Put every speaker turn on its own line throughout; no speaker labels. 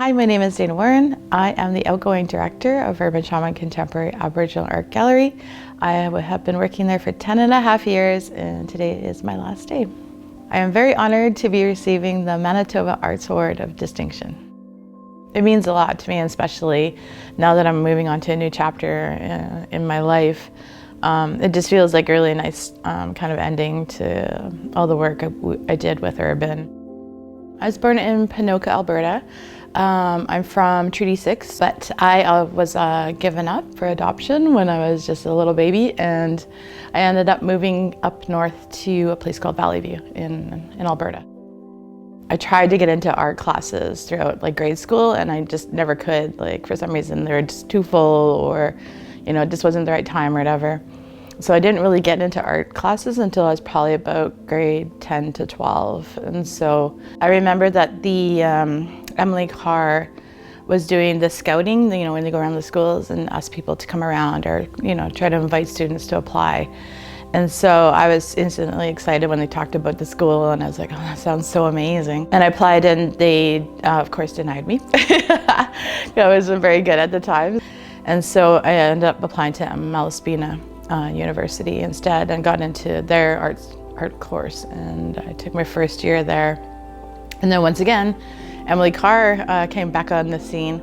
Hi, my name is Daina Warren. I am the outgoing director of Urban Shaman Contemporary Aboriginal Art Gallery. I have been working there for 10.5 years, and today is my last day. I am very honored to be receiving the Manitoba Arts Award of Distinction. It means a lot to me, especially now that I'm moving on to a new chapter in my life. It just feels like a really nice kind of ending to all the work I did with Urban. I was born in Ponoka, Alberta. I'm from Treaty 6, but I was given up for adoption when I was just a little baby, and I ended up moving up north to a place called Valley View in Alberta. I tried to get into art classes throughout grade school, and I just never could. For some reason, they were just too full, or it just wasn't the right time or whatever. So I didn't really get into art classes until I was probably about grade 10 to 12. And so I remember that the Emily Carr was doing the scouting, when they go around the schools and ask people to come around or, try to invite students to apply. And so I was instantly excited when they talked about the school, and I was like, oh, that sounds so amazing. And I applied, and they, of course, denied me. I wasn't very good at the time. And so I ended up applying to Malaspina University instead and got into their art course, and I took my first year there. And then once again, Emily Carr came back on the scene.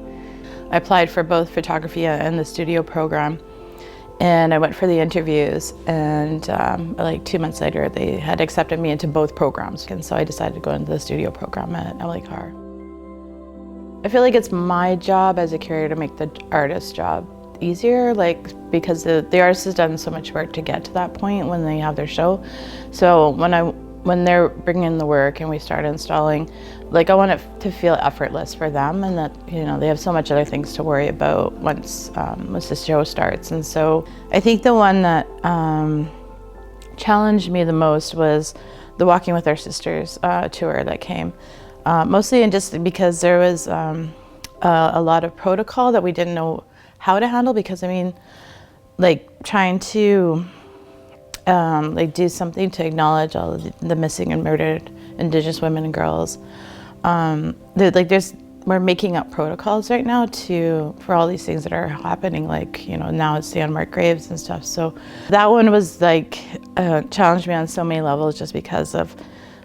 I applied for both photography and the studio program, and I went for the interviews, and 2 months later they had accepted me into both programs, and so I decided to go into the studio program at Emily Carr. I feel like it's my job as a curator to make the artist's job easier, because the artist has done so much work to get to that point when they have their show. So when they're bringing in the work and we start installing, I want it to feel effortless for them, and that they have so much other things to worry about once the show starts. And so I think the one that challenged me the most was the Walking with Our Sisters tour that came, mostly just because there was a lot of protocol that we didn't know how to handle, because trying to do something to acknowledge all of the missing and murdered Indigenous women and girls. We're making up protocols right now for all these things that are happening, now it's the unmarked graves and stuff. So that one was challenged me on so many levels, just because of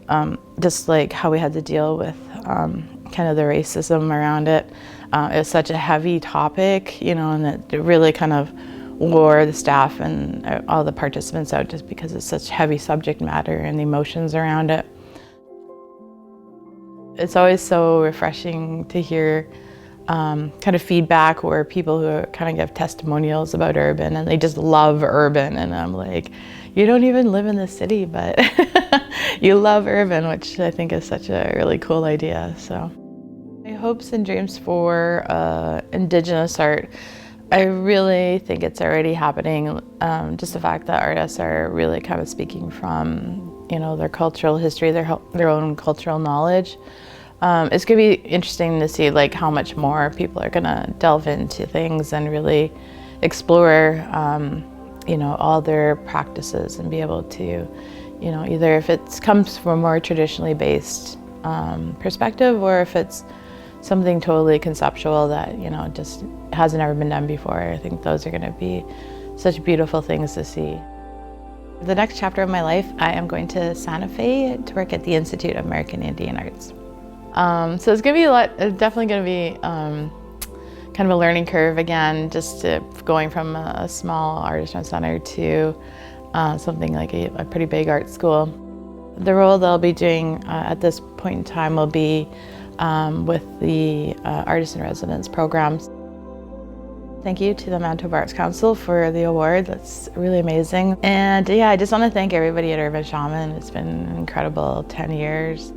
how we had to deal with kind of the racism around it. It was such a heavy topic, and it really kind of wore the staff and all the participants out, just because it's such heavy subject matter and the emotions around it. It's always so refreshing to hear kind of feedback where people who kind of give testimonials about Urban, and they just love Urban, and I'm like, you don't even live in the city, but you love Urban, which I think is such a really cool idea. So my hopes and dreams for Indigenous art, I really think it's already happening. Just the fact that artists are really kind of speaking from their cultural history, their own cultural knowledge. It's going to be interesting to see how much more people are going to delve into things and really explore all their practices, and be able to either if it comes from a more traditionally based perspective, or if it's something totally conceptual that just hasn't ever been done before. I think those are going to be such beautiful things to see. The next chapter of my life, I am going to Santa Fe to work at the Institute of American Indian Arts. So it's going to be it's definitely going to be kind of a learning curve again, just going from a small artisan center to something like a pretty big art school. The role that I'll be doing at this point in time will be with the Artist in Residence programs. Thank you to the Manitoba Arts Council for the award. That's really amazing. And yeah, I just want to thank everybody at Urban Shaman. It's been an incredible 10 years.